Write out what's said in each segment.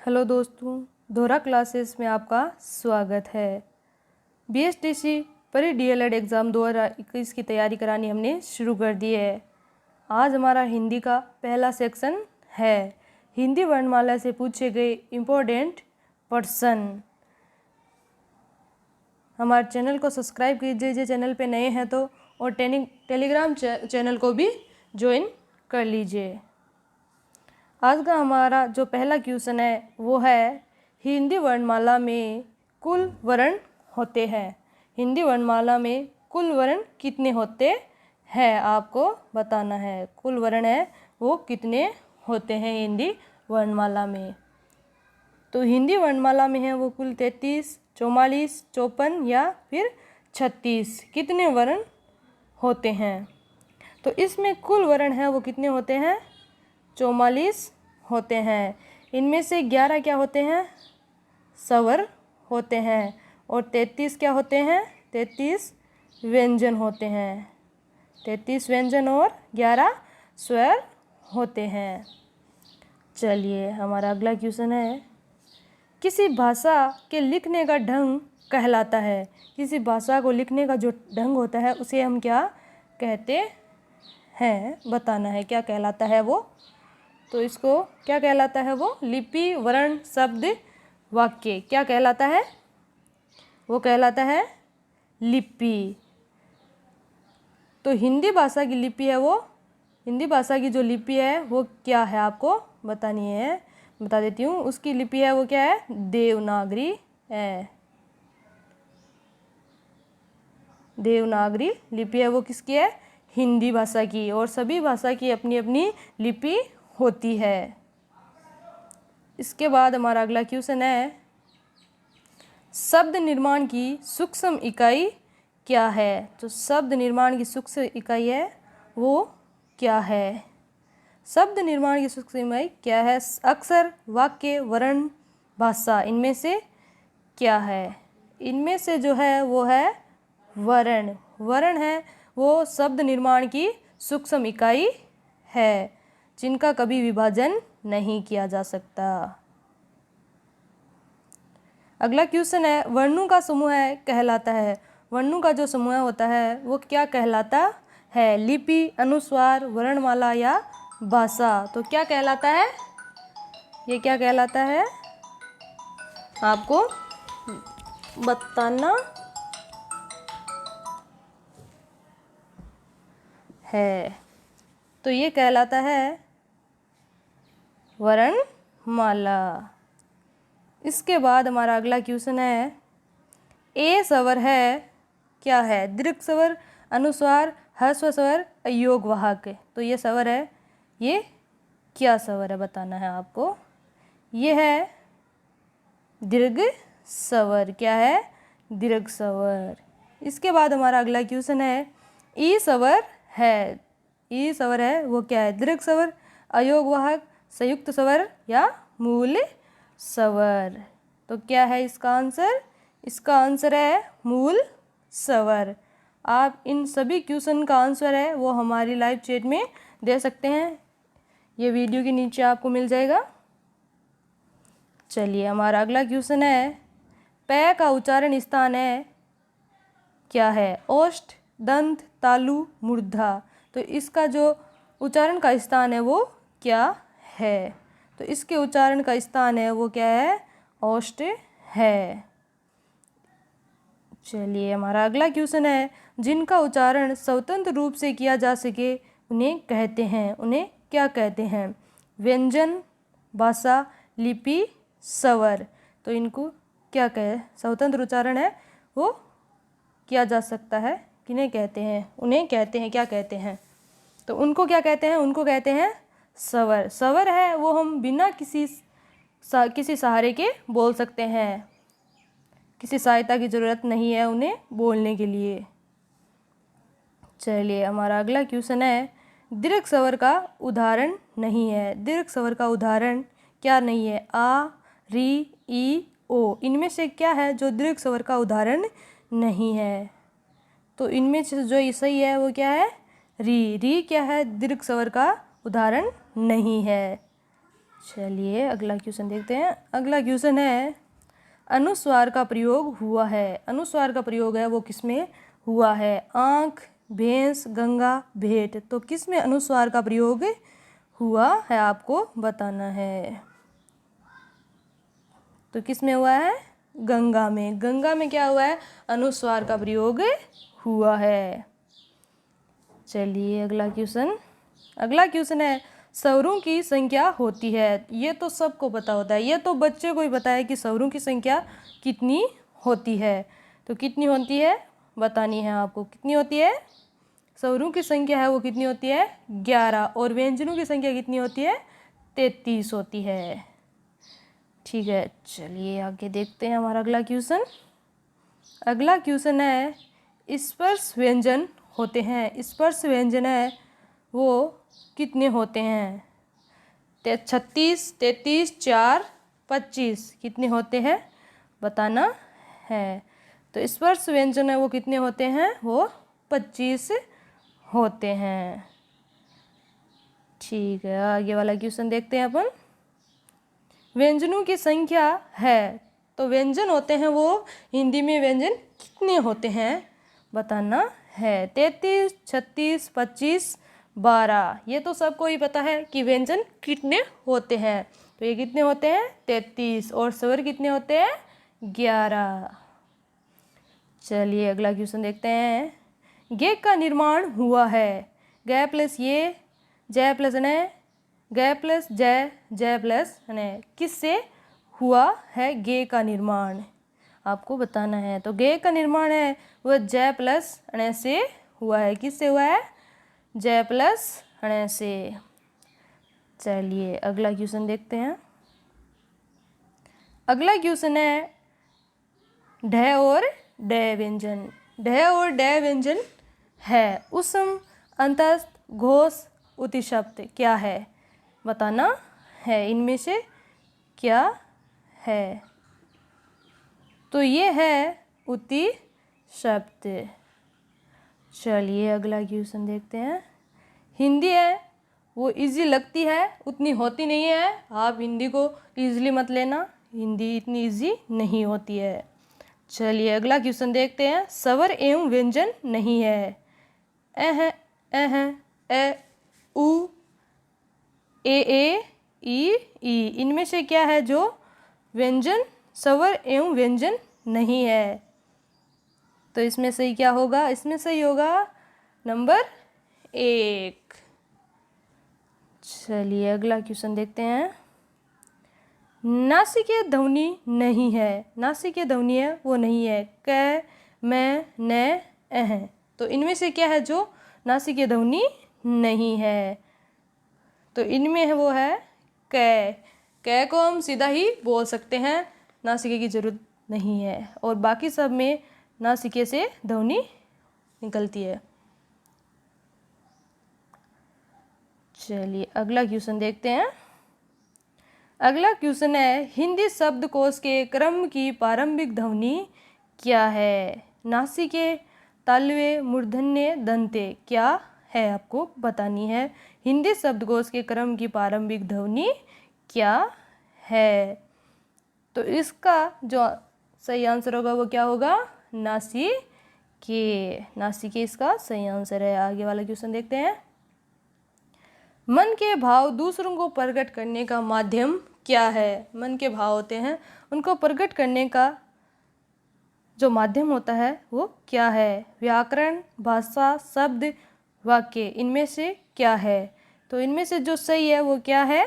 Hello दोस्तों, दोहरा classes में आपका स्वागत है। बीएसटीसी प्री डीएलएड एग्ज़ाम 2021 की तैयारी करानी हमने शुरू कर दी है। आज हमारा हिंदी का पहला सेक्शन है। हिंदी वर्णमाला से पूछे गए इम्पोर्टेंट पर्सन। हमारे चैनल को सब्सक्राइब कीजिए चैनल पे नए हैं तो, और टेलीग्राम चैनल को भी ज्वाइन कर लीजिए। आज का हमारा जो पहला क्वेश्चन है वो है, हिंदी वर्णमाला में कुल वर्ण होते हैं। हिंदी वर्णमाला में कुल वर्ण कितने होते हैं आपको बताना है। कुल वर्ण है वो कितने होते हैं हिंदी वर्णमाला में। तो हिंदी वर्णमाला में है वो कुल 33, 44, 54 या फिर 36 कितने वर्ण होते हैं। तो इसमें कुल वर्ण है वो कितने होते हैं, 44 होते हैं। इनमें से 11 क्या होते हैं, स्वर होते हैं, और 33 क्या होते हैं, 33 व्यंजन होते हैं। 33 व्यंजन और 11 स्वर होते हैं। चलिए हमारा अगला क्वेश्चन है, किसी भाषा के लिखने का ढंग कहलाता है। किसी भाषा को लिखने का जो ढंग होता है उसे हम क्या कहते हैं बताना है, क्या कहलाता है वो। तो इसको क्या कहलाता है वो, लिपि, वर्ण, शब्द, वाक्य क्या कहलाता है, वो कहलाता है लिपि। तो हिंदी भाषा की लिपि है वो, हिंदी भाषा की जो लिपि है वो क्या है आपको बतानी है। बता देती हूँ, उसकी लिपि है वो क्या है, देवनागरी है। देवनागरी लिपि है वो किसकी है, हिंदी भाषा की। और सभी भाषा की अपनी अपनी लिपि होती है। इसके बाद हमारा अगला क्वेश्चन है, शब्द निर्माण की सूक्ष्म इकाई क्या है। तो शब्द निर्माण की सूक्ष्म इकाई है वो क्या है। शब्द निर्माण की सूक्ष्म इकाई क्या है, अक्षर, वाक्य, वर्ण, भाषा, इनमें से क्या है। इनमें से जो है वो है वर्ण। वर्ण है वो शब्द निर्माण की सूक्ष्म इकाई है, जिनका कभी विभाजन नहीं किया जा सकता। अगला क्वेश्चन है, वर्णों का समूह है कहलाता है। वर्णों का जो समूह होता है वो क्या कहलाता है, लिपि, अनुस्वार, वर्णमाला या भाषा। तो क्या कहलाता है, ये क्या कहलाता है आपको बताना है। तो ये कहलाता है वर्णमाला। इसके बाद हमारा अगला क्वेश्चन है, ए स्वर है क्या है, दीर्घ स्वर, अनुस्वार, ह्रस्व स्वर, अयोग वाहक। तो ये स्वर है, ये क्या स्वर है बताना है आपको। ये है दीर्घ स्वर। क्या है, दीर्घ स्वर। इसके बाद हमारा अगला क्वेश्चन है, ई स्वर है। ई स्वर है वो क्या है, दीर्घ स्वर, अयोग वाहक, संयुक्त स्वर या मूल स्वर। तो क्या है इसका आंसर, इसका आंसर है मूल स्वर। आप इन सभी क्वेश्चन का आंसर है वो हमारी लाइव चैट में दे सकते हैं, ये वीडियो के नीचे आपको मिल जाएगा। चलिए हमारा अगला क्वेश्चन है, प का उच्चारण स्थान है क्या है, ओष्ठ, दंत, तालु, मूर्धा। तो इसका जो उच्चारण का स्थान है वो क्या है। तो इसके उच्चारण का स्थान है वो क्या है, ओष्ठ है। चलिए हमारा अगला क्वेश्चन है, जिनका उच्चारण स्वतंत्र रूप से किया जा सके उन्हें कहते हैं, उन्हें क्या कहते हैं, व्यंजन, भाषा, लिपि, स्वर। तो इनको क्या कहे, स्वतंत्र उच्चारण है वो किया जा सकता है, किन्हें कहते हैं, उन्हें कहते हैं, क्या कहते हैं। तो उनको क्या कहते हैं, उनको कहते हैं स्वर। स्वर है वो हम बिना किसी सहारे के बोल सकते हैं, किसी सहायता की ज़रूरत नहीं है उन्हें बोलने के लिए। चलिए हमारा अगला क्वेश्चन है, दीर्घ स्वर का उदाहरण नहीं है। दीर्घ स्वर का उदाहरण क्या नहीं है, आ, री, ई, ओ। इनमें से क्या है जो दीर्घ स्वर का उदाहरण नहीं है। तो इनमें से जो सही है वो क्या है, री। री क्या है, दीर्घ स्वर का उदाहरण नहीं है। चलिए अगला क्वेश्चन देखते हैं। अगला क्वेश्चन है अनुस्वार का प्रयोग हुआ है। अनुस्वार का प्रयोग है वो किसमें हुआ है? आँख, भैंस, गंगा, भेंट। तो किस में अनुस्वार का प्रयोग हुआ है आपको बताना है। तो किस में हुआ है? गंगा में। गंगा में क्या हुआ है? अनुस्वार का प्रयोग हुआ है। चलिए अगला क्वेश्चन। अगला क्वेश्चन है स्वरों की संख्या होती है। ये तो सबको पता होता है, ये तो बच्चे को ही पता है कि स्वरों की संख्या कितनी होती है। तो कितनी होती है बतानी है आपको। कितनी होती है? स्वरों की संख्या है वो कितनी होती है? 11। और व्यंजनों की संख्या कितनी होती है? 33 होती है। ठीक है, चलिए आगे देखते हैं हमारा अगला क्वेश्चन। अगला क्वेश्चन है स्पर्श व्यंजन होते हैं। स्पर्श व्यंजन है वो कितने होते हैं? 36, 33, 4, 25। कितने होते हैं बताना है। तो स्पर्श व्यंजन है वो कितने होते हैं? वो 25 होते हैं। ठीक है, आगे वाला क्वेश्चन देखते हैं अपन। व्यंजनों की संख्या है, तो व्यंजन होते हैं वो हिंदी में व्यंजन कितने होते हैं बताना है। 33, 36, 25, 12। ये तो सबको ही पता है कि व्यंजन कितने होते हैं। तो ये कितने होते हैं? 33। और स्वर कितने होते हैं? 11। चलिए अगला क्वेश्चन देखते हैं। गे का निर्माण हुआ है। ग प्लस ये, जय प्लस न, ग प्लस जय, जय प्लस न। किससे हुआ है गे का निर्माण आपको बताना है। तो गे का निर्माण है वह जय प्लस ण से हुआ है। किससे हुआ है? जय प्लस ण से। चलिए अगला क्वेश्चन देखते हैं। अगला क्वेश्चन है ढ और ड व्यंजन। ढ और ड व्यंजन है उसम, अंतस्थ, घोष, उत्शब्द क्या है बताना है। इनमें से क्या है? तो ये है उति शब्द। चलिए अगला क्वेश्चन देखते हैं। हिंदी है वो इजी लगती है, उतनी होती नहीं है। आप हिंदी को इजीली मत लेना, हिंदी इतनी इजी नहीं होती है। चलिए अगला क्वेश्चन देखते हैं। स्वर एवं व्यंजन नहीं है। अह, ए, उ, ए, ई। इनमें से क्या है जो व्यंजन स्वर एवं व्यंजन नहीं है? तो इसमें सही क्या होगा? इसमें सही होगा नंबर 1। चलिए अगला क्वेश्चन देखते हैं। नासिकीय ध्वनि नहीं है। नासिकीय ध्वनि है वो नहीं है। क, मैं, न, अह। तो इनमें से क्या है जो नासिकीय ध्वनि नहीं है? तो इनमें है वो है क। क को हम सीधा ही बोल सकते हैं, नासिके की जरूरत नहीं है। और बाकी सब में नासिके से ध्वनि निकलती है। चलिए अगला क्वेश्चन देखते हैं। अगला क्वेश्चन है हिंदी शब्दकोश के क्रम की प्रारंभिक ध्वनि क्या है? नासिके, तालव्य, मूर्धन्य, दंते क्या है आपको बतानी है। हिंदी शब्दकोश के क्रम की प्रारंभिक ध्वनि क्या है? तो इसका जो सही आंसर होगा वो क्या होगा? नासिके। नासिके इसका सही आंसर है। आगे वाला क्वेश्चन देखते हैं। मन के भाव दूसरों को प्रकट करने का माध्यम क्या है? मन के भाव होते हैं उनको प्रकट करने का जो माध्यम होता है वो क्या है? व्याकरण, भाषा, शब्द, वाक्य। इनमें से क्या है? तो इनमें से जो सही है वो क्या है?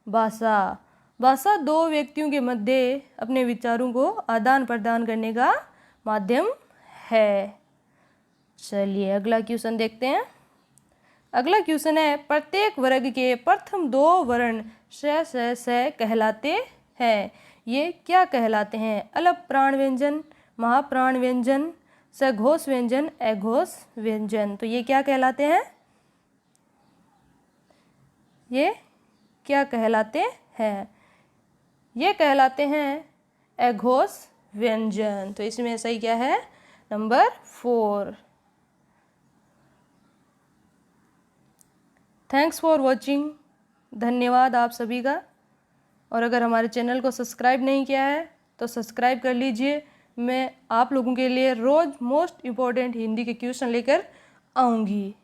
भाषा। भाषा दो व्यक्तियों के मध्य अपने विचारों को आदान प्रदान करने का माध्यम है। चलिए अगला क्वेश्चन देखते हैं। अगला क्वेश्चन है प्रत्येक वर्ग के प्रथम 2 वर्ण स कहलाते हैं। ये क्या कहलाते हैं? अलप प्राण व्यंजन, महाप्राण व्यंजन, सघोष व्यंजन, अघोष व्यंजन। तो ये क्या कहलाते हैं? ये क्या कहलाते हैं? ये कहलाते हैं अघोष व्यंजन। तो इसमें सही क्या है? नंबर 4। Thanks for watching धन्यवाद आप सभी का। और अगर हमारे चैनल को सब्सक्राइब नहीं किया है तो सब्सक्राइब कर लीजिए। मैं आप लोगों के लिए रोज़ मोस्ट इम्पॉर्टेंट हिंदी के क्वेश्चन लेकर आऊँगी।